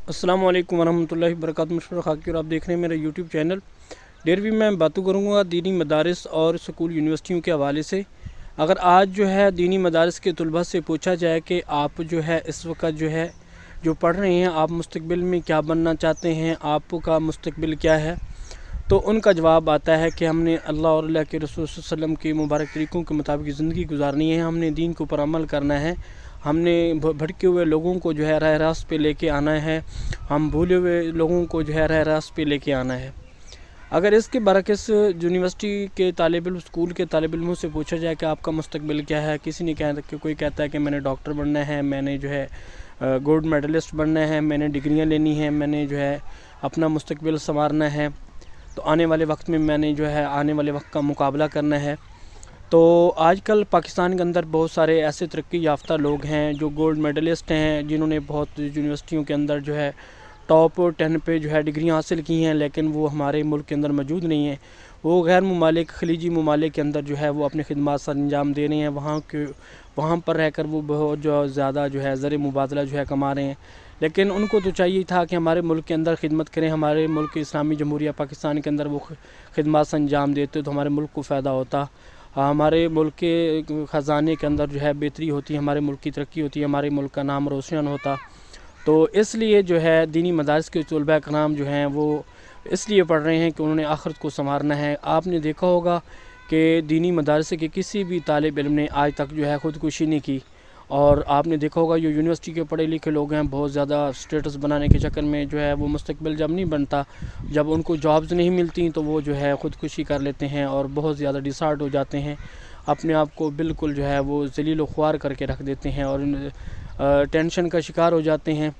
अस्सलाम वालेकुम वरहमतुल्लाहि वबरकातुहू। मुशफ़िर खाकी और आप देख रहे हैं मेरा यूट्यूब चैनल। डेरवी में बातों करूँगा दीनी मदारिस और स्कूल यूनिवर्सिटियों के हवाले से। अगर आज जो है दीनी मदारिस के तलबा से पूछा जाए कि आप जो है इस वक्त जो पढ़ रहे हैं, आप मुस्तक़बिल में क्या बनना चाहते हैं, आपका मुस्तक़बिल क्या है, तो उनका जवाब आता है कि हमने अल्लाह और अल्लाह के रसूल सल्लल्लाहु अलैहि वसल्लम के मुबारक तरीक़ों के मुताबिक ज़िंदगी गुजारनी है। हमने दीन के ऊपर अमल करना है। हमने भटके हुए लोगों को जो है राह रास्त पे लेके आना है। हम भूले हुए लोगों को जो है राह रास्त पे लेके आना है। अगर इसके बरक्स यूनिवर्सिटी के तालिब इल्म, स्कूल के तालिब इल्मों से पूछा जाए कि आपका मुस्तक़बिल क्या है, किसी ने कहा कि कोई कहता है कि मैंने डॉक्टर बनना है, मैंने जो है गोल्ड मेडलिस्ट बनना है, मैंने डिग्रियां लेनी है, मैंने जो है अपना मुस्तक़बिल संवारना है, तो आने वाले वक्त में मैंने जो है आने वाले वक्त का मुकाबला करना है। तो आजकल पाकिस्तान के अंदर बहुत सारे ऐसे तरक्की याफ्ता लोग हैं जो गोल्ड मेडलिस्ट हैं, जिन्होंने बहुत यूनिवर्सिटियों के अंदर जो है टॉप 10 पे जो है डिग्रियां हासिल की हैं, लेकिन वो हमारे मुल्क के अंदर मौजूद नहीं हैं। वो गैर ममालिक खलीजी ममालिक के अंदर जो है वो अपनी खिदमत सर अंजाम दे रहे हैं। वहाँ पर रहकर वो बहुत ज़्यादा जो है ज़र मुबादला जो है कमा रहे हैं। लेकिन उनको तो चाहिए था कि हमारे मुल्क के अंदर खिदमत करें, हमारे मुल्क इस्लामी जमहूरिया पाकिस्तान के अंदर वो खिदमत सर अंजाम देते तो हमारे मुल्क को फ़ायदा होता, हमारे मुल्क के ख़जाने के अंदर जो है बेहतरी होती, हमारे मुल्क की तरक्की होती, हमारे मुल्क का नाम रोशन होता। तो इसलिए जो है दीनी मदारिस के तलबा कराम जो हैं वो इसलिए पढ़ रहे हैं कि उन्होंने आखिरत को संवारना है। आपने देखा होगा कि दीनी मदारिस के किसी भी तालिब इल्म ने आज तक जो है ख़ुदकुशी नहीं की, और आपने देखा होगा जो यूनिवर्सिटी के पढ़े लिखे लोग हैं बहुत ज़्यादा स्टेटस बनाने के चक्कर में जो है वो मुस्तक़बिल जब नहीं बनता, जब उनको जॉब्स नहीं मिलती तो वो जो है ख़ुदकुशी कर लेते हैं और बहुत ज़्यादा डिसहार्ट हो जाते हैं, अपने आप को बिल्कुल जो है वो ज़लील व ख्वार करके रख देते हैं और टेंशन का शिकार हो जाते हैं।